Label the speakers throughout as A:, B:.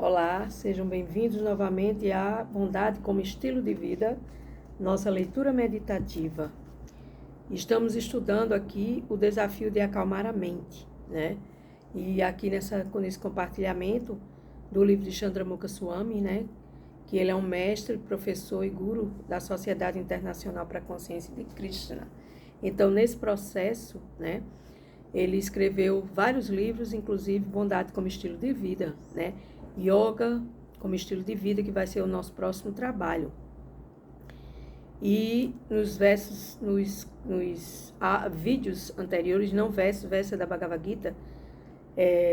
A: Olá, sejam bem-vindos novamente à Bondade como Estilo de Vida, nossa leitura meditativa. Estamos estudando aqui o desafio de acalmar a mente, né? E aqui nesse compartilhamento do livro de Chandramukha Swami, né? Que ele é um mestre, professor e guru da Sociedade Internacional para a Consciência de Krishna. Então, nesse processo, né? Ele escreveu vários livros, inclusive Bondade como Estilo de Vida, né? Yoga como estilo de vida, que vai ser o nosso próximo trabalho. E nos vídeos anteriores, não versos da Bhagavad Gita,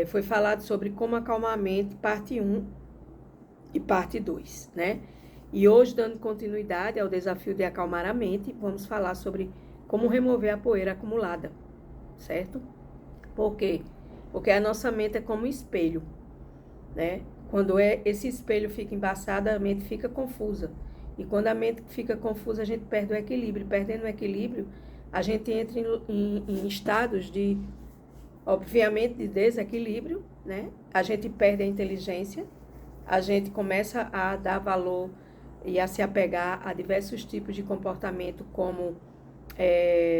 A: foi falado sobre como acalmar a mente, parte 1 e parte 2, né? E hoje, dando continuidade ao desafio de acalmar a mente, vamos falar sobre como remover a poeira acumulada, certo? Por quê? Porque a nossa mente é como um espelho, né? Quando esse espelho fica embaçado, a mente fica confusa. E quando a mente fica confusa, a gente perde o equilíbrio. Perdendo o equilíbrio, a gente entra em estados de, obviamente, de desequilíbrio, né? A gente perde a inteligência, a gente começa a dar valor e a se apegar a diversos tipos de comportamento, como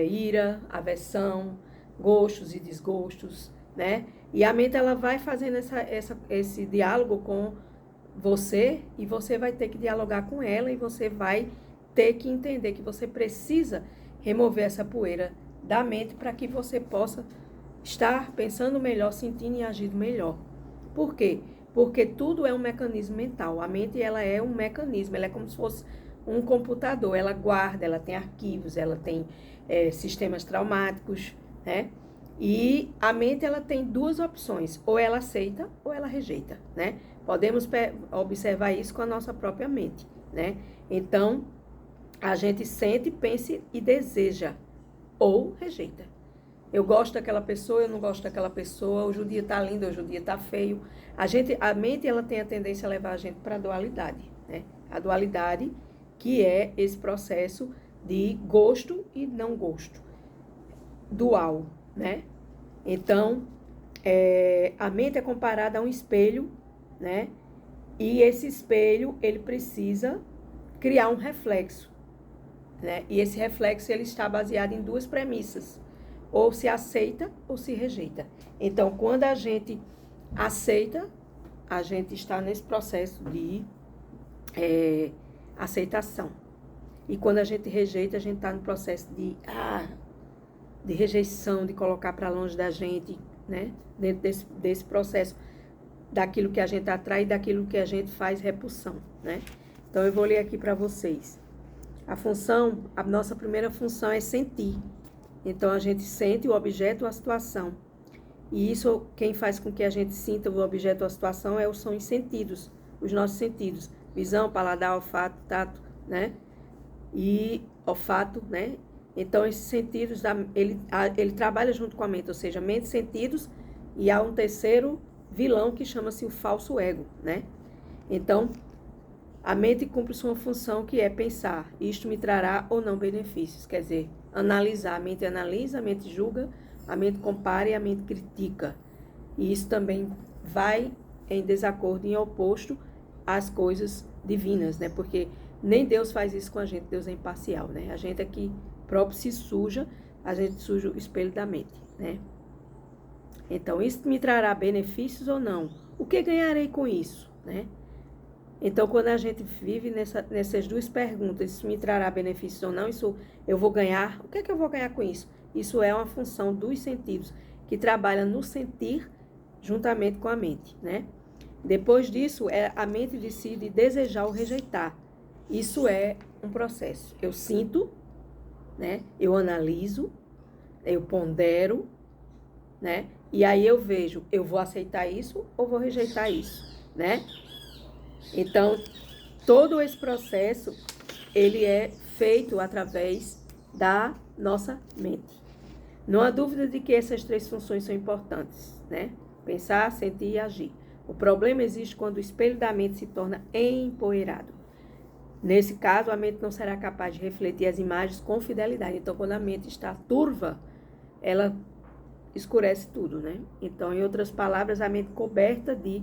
A: ira, aversão, gostos e desgostos, né? E a mente, ela vai fazendo esse diálogo com você, e você vai ter que dialogar com ela, e você vai ter que entender que você precisa remover essa poeira da mente para que você possa estar pensando melhor, sentindo e agindo melhor. Por quê? Porque tudo é um mecanismo mental. A mente, ela é um mecanismo, ela é como se fosse um computador. Ela guarda, ela tem arquivos, ela tem sistemas traumáticos, né? E a mente, ela tem duas opções, ou ela aceita ou ela rejeita, né? Podemos observar isso com a nossa própria mente, né? Então, a gente sente, pensa e deseja, ou rejeita. Eu gosto daquela pessoa, eu não gosto daquela pessoa, hoje o dia tá lindo, hoje o dia tá feio. A mente, ela tem a tendência a levar a gente para a dualidade, né? A dualidade, que é esse processo de gosto e não gosto, dual, né? Então, a mente é comparada a um espelho, né? E esse espelho, ele precisa criar um reflexo, né? E esse reflexo, ele está baseado em duas premissas: ou se aceita ou se rejeita. Então, quando a gente aceita, a gente está nesse processo de aceitação. E quando a gente rejeita, a gente está no processo de rejeição, de colocar para longe da gente, né? Dentro desse processo, daquilo que a gente atrai e daquilo que a gente faz repulsão, né? Então, eu vou ler aqui para vocês. A nossa primeira função é sentir. Então, a gente sente o objeto ou a situação. E isso, quem faz com que a gente sinta o objeto ou a situação são os sentidos, os nossos sentidos. Visão, paladar, olfato, tato, né? E olfato, né? Então, esses sentidos, ele trabalha junto com a mente, ou seja, mente, sentidos, e há um terceiro vilão que chama-se o falso ego, né? Então, a mente cumpre sua função, que é pensar. Isto me trará ou não benefícios. Quer dizer, analisar. A mente analisa, a mente julga, a mente compara e a mente critica. E isso também vai em desacordo, em oposto às coisas divinas, né? Porque nem Deus faz isso com a gente, Deus é imparcial, né? A gente aqui próprio se suja, a gente suja o espelho da mente, né? Então, isso me trará benefícios ou não? O que ganharei com isso, né? Então, quando a gente vive nessas duas perguntas, isso me trará benefícios ou não, isso eu vou ganhar, o que é que eu vou ganhar com isso? Isso é uma função dos sentidos, que trabalha no sentir juntamente com a mente, né? Depois disso, a mente decide desejar ou rejeitar. Isso é um processo. Eu sinto, né? Eu analiso, eu pondero, né? E aí eu vejo, eu vou aceitar isso ou vou rejeitar isso, né? Então, todo esse processo, ele é feito através da nossa mente. Não há dúvida de que essas três funções são importantes, né? Pensar, sentir e agir. O problema existe quando o espelho da mente se torna empoeirado. Nesse caso, a mente não será capaz de refletir as imagens com fidelidade. Então, quando a mente está turva, ela escurece tudo, né? Então, em outras palavras, a mente coberta de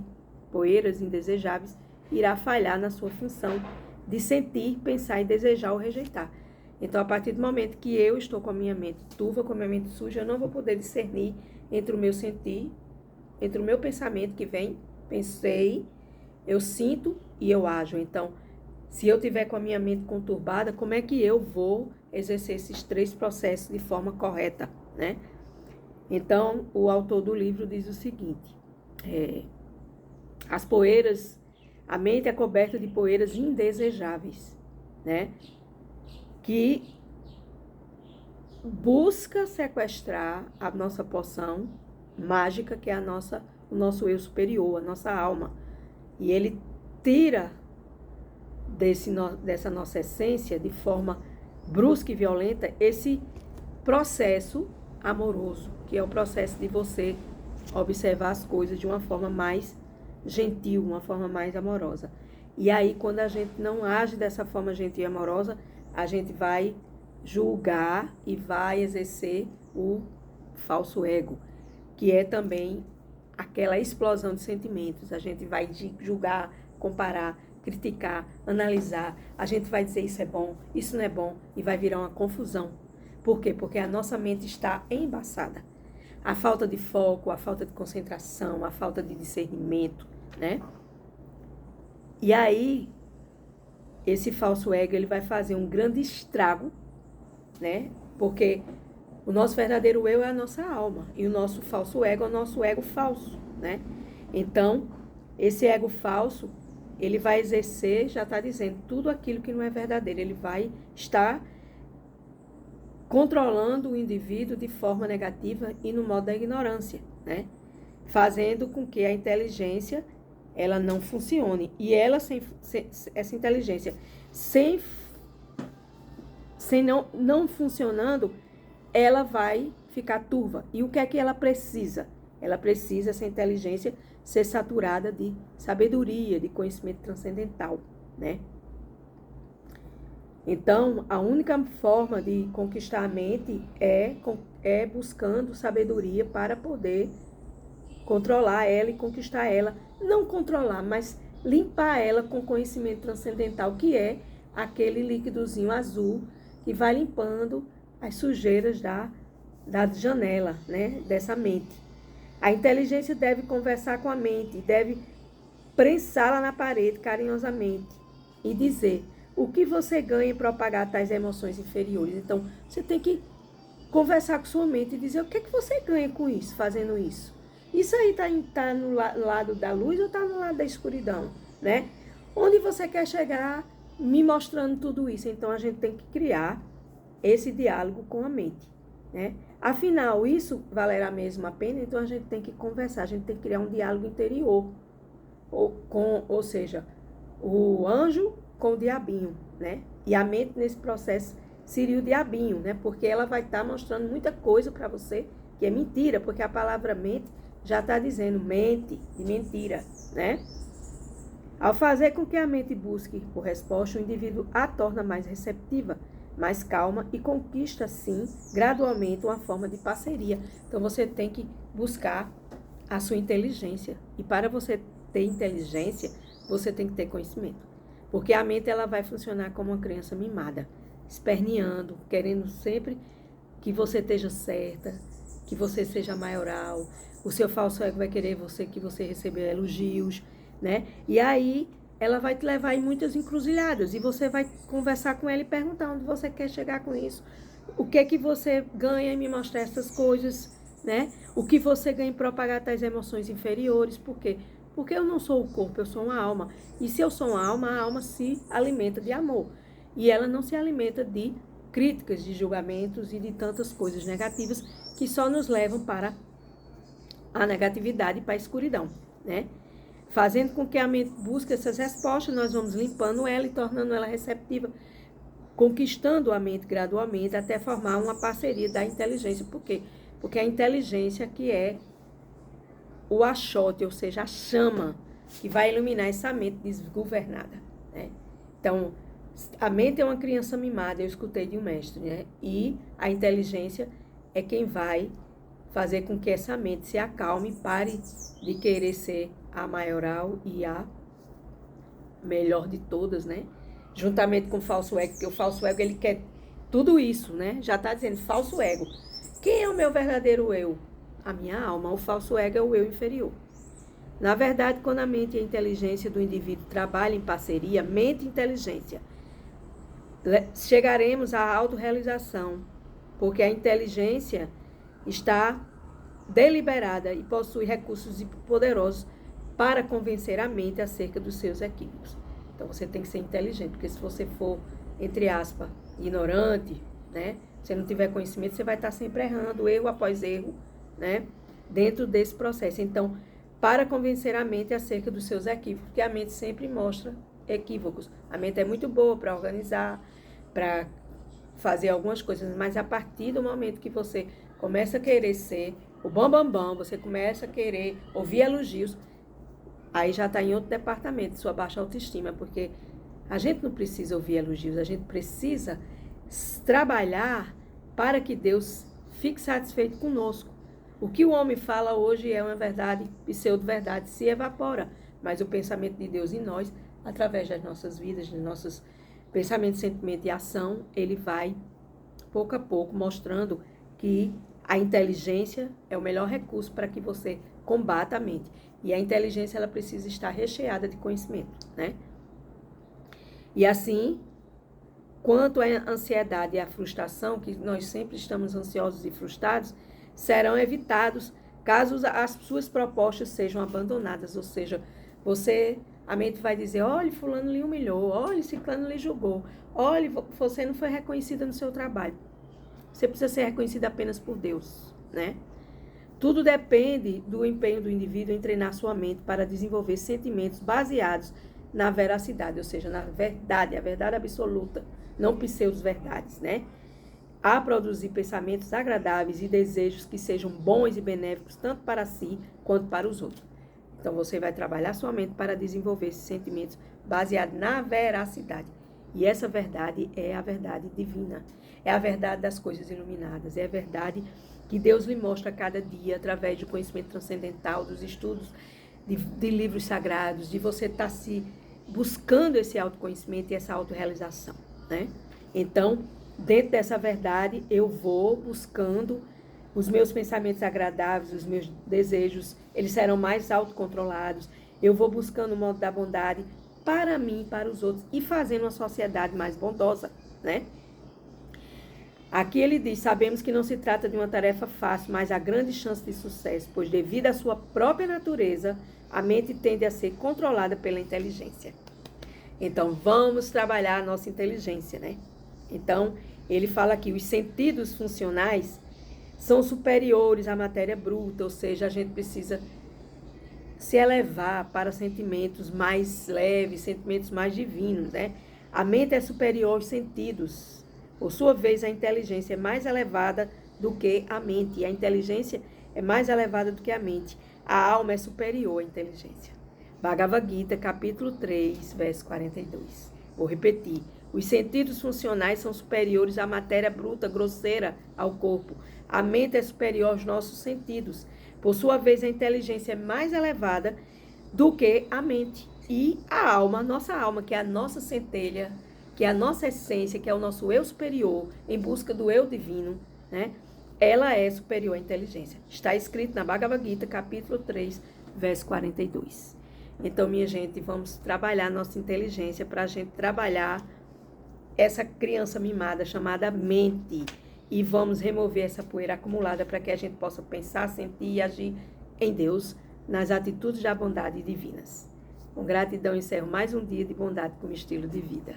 A: poeiras indesejáveis, irá falhar na sua função de sentir, pensar e desejar ou rejeitar. Então, a partir do momento que eu estou com a minha mente turva, com a minha mente suja, eu não vou poder discernir entre o meu sentir, entre o meu pensamento que vem, pensei, eu sinto e eu ajo. Então, se eu tiver com a minha mente conturbada, como é que eu vou exercer esses 3 processos de forma correta, né? Então, o autor do livro diz o seguinte, as poeiras, a mente é coberta de poeiras indesejáveis, né? Que busca sequestrar a nossa porção mágica, que é o nosso eu superior, a nossa alma. E ele tira dessa nossa essência, de forma brusca e violenta, esse processo amoroso, que é o processo de você observar as coisas de uma forma mais gentil, uma forma mais amorosa. E aí, quando a gente não age dessa forma gentil e amorosa, a gente vai julgar e vai exercer o falso ego, que é também aquela explosão de sentimentos. A gente vai julgar, comparar, criticar, analisar. A gente vai dizer isso é bom, isso não é bom, e vai virar uma confusão. Por quê? Porque a nossa mente está embaçada. A falta de foco, a falta de concentração, a falta de discernimento, né? E aí, esse falso ego, ele vai fazer um grande estrago, né? Porque o nosso verdadeiro eu é a nossa alma, e o nosso falso ego é o nosso ego falso, né? Então, esse ego falso, ele vai exercer, já está dizendo, tudo aquilo que não é verdadeiro. Ele vai estar controlando o indivíduo de forma negativa e no modo da ignorância, né? Fazendo com que a inteligência, ela não funcione. E ela, essa inteligência, não funcionando, ela vai ficar turva. E o que é que ela precisa? Ela precisa, essa inteligência, ser saturada de sabedoria, de conhecimento transcendental, né? Então, a única forma de conquistar a mente é buscando sabedoria para poder controlar ela e conquistar ela. Não controlar, mas limpar ela com conhecimento transcendental, que é aquele líquidozinho azul que vai limpando as sujeiras da janela, né, dessa mente. A inteligência deve conversar com a mente, deve prensá-la na parede carinhosamente e dizer: o que você ganha em propagar tais emoções inferiores? Então, você tem que conversar com sua mente e dizer: o que é que você ganha com isso, fazendo isso? Isso aí tá no lado da luz ou está no lado da escuridão, né? Onde você quer chegar me mostrando tudo isso? Então, a gente tem que criar esse diálogo com a mente, né? Afinal, isso valerá mesmo a pena? Então, a gente tem que conversar, a gente tem que criar um diálogo interior, ou seja, o anjo com o diabinho, né? E a mente nesse processo seria o diabinho, né? Porque ela vai estar mostrando muita coisa para você que é mentira, porque a palavra mente já está dizendo mente e mentira, né? Ao fazer com que a mente busque por resposta, o indivíduo a torna mais receptiva, mais calma e conquista, assim, gradualmente uma forma de parceria. Então, você tem que buscar a sua inteligência. E para você ter inteligência, você tem que ter conhecimento. Porque a mente, ela vai funcionar como uma criança mimada, esperneando, querendo sempre que você esteja certa, que você seja maioral. O seu falso ego vai querer que você receba elogios, né? E aí, ela vai te levar em muitas encruzilhadas. E você vai conversar com ela e perguntar onde você quer chegar com isso. O que é que você ganha em me mostrar essas coisas, né? O que você ganha em propagar tais emoções inferiores. Por quê? Porque eu não sou o corpo, eu sou uma alma. E se eu sou uma alma, a alma se alimenta de amor. E ela não se alimenta de críticas, de julgamentos e de tantas coisas negativas que só nos levam para a negatividade e para a escuridão, né? Fazendo com que a mente busque essas respostas, nós vamos limpando ela e tornando ela receptiva, conquistando a mente gradualmente até formar uma parceria da inteligência. Por quê? Porque a inteligência que é o achote, ou seja, a chama que vai iluminar essa mente desgovernada, né? Então, a mente é uma criança mimada, eu escutei de um mestre, né? E a inteligência é quem vai fazer com que essa mente se acalme e pare de querer ser a maioral e a melhor de todas, né? Juntamente com o falso ego, porque o falso ego, ele quer tudo isso, né? Já está dizendo, falso ego. Quem é o meu verdadeiro eu? A minha alma. O falso ego é o eu inferior. Na verdade, quando a mente e a inteligência do indivíduo trabalham em parceria, mente e inteligência, chegaremos à autorrealização, porque a inteligência está deliberada e possui recursos poderosos para convencer a mente acerca dos seus equívocos. Então, você tem que ser inteligente, porque se você for, entre aspas, ignorante, né? Se você não tiver conhecimento, você vai estar sempre errando, erro após erro, né? Dentro desse processo. Então, para convencer a mente acerca dos seus equívocos, porque a mente sempre mostra equívocos. A mente é muito boa para organizar, para fazer algumas coisas, mas a partir do momento que você começa a querer ser o bambambam, você começa a querer ouvir elogios, aí já está em outro departamento, sua baixa autoestima, porque a gente não precisa ouvir elogios, a gente precisa trabalhar para que Deus fique satisfeito conosco. O que o homem fala hoje é uma verdade, pseudo-verdade, se evapora, mas o pensamento de Deus em nós, através das nossas vidas, dos nossos pensamentos, sentimentos e ação, ele vai, pouco a pouco, mostrando que a inteligência é o melhor recurso para que você combata a mente. E a inteligência, ela precisa estar recheada de conhecimento, né? E assim, quanto à ansiedade e à frustração, que nós sempre estamos ansiosos e frustrados, serão evitados caso as suas propostas sejam abandonadas. Ou seja, a mente vai dizer, olha, fulano lhe humilhou, olha, ciclano lhe julgou, olha, você não foi reconhecida no seu trabalho. Você precisa ser reconhecida apenas por Deus, né? Tudo depende do empenho do indivíduo em treinar sua mente para desenvolver sentimentos baseados na veracidade, ou seja, na verdade, a verdade absoluta, não pseudo-verdades, né? A produzir pensamentos agradáveis e desejos que sejam bons e benéficos tanto para si quanto para os outros. Então, você vai trabalhar sua mente para desenvolver esses sentimentos baseados na veracidade. E essa verdade é a verdade divina. É a verdade das coisas iluminadas. É a verdade que Deus lhe mostra a cada dia através do conhecimento transcendental, dos estudos de livros sagrados, de você estar se buscando esse autoconhecimento e essa autorrealização, né? Então, dentro dessa verdade, eu vou buscando os meus pensamentos agradáveis, os meus desejos, eles serão mais autocontrolados. Eu vou buscando o modo da bondade para mim e para os outros e fazendo uma sociedade mais bondosa, né? Aqui ele diz, sabemos que não se trata de uma tarefa fácil, mas há grande chance de sucesso, pois devido à sua própria natureza, a mente tende a ser controlada pela inteligência. Então, vamos trabalhar a nossa inteligência, né? Então, ele fala aqui, os sentidos funcionais são superiores à matéria bruta, ou seja, a gente precisa se elevar para sentimentos mais leves, sentimentos mais divinos, né? A mente é superior aos sentidos. Por sua vez, a inteligência é mais elevada do que a mente. E a inteligência é mais elevada do que a mente. A alma é superior à inteligência. Bhagavad Gita, capítulo 3, verso 42. Vou repetir. Os sentidos funcionais são superiores à matéria bruta, grosseira, ao corpo. A mente é superior aos nossos sentidos. Por sua vez, a inteligência é mais elevada do que a mente. E a alma, nossa alma, que é a nossa centelha, que é a nossa essência, que é o nosso eu superior, em busca do eu divino, né? Ela é superior à inteligência. Está escrito na Bhagavad Gita, capítulo 3, verso 42. Então, minha gente, vamos trabalhar nossa inteligência para a gente trabalhar essa criança mimada chamada mente. E vamos remover essa poeira acumulada para que a gente possa pensar, sentir e agir em Deus, nas atitudes da bondade divinas. Com gratidão, encerro mais um dia de bondade como estilo de vida.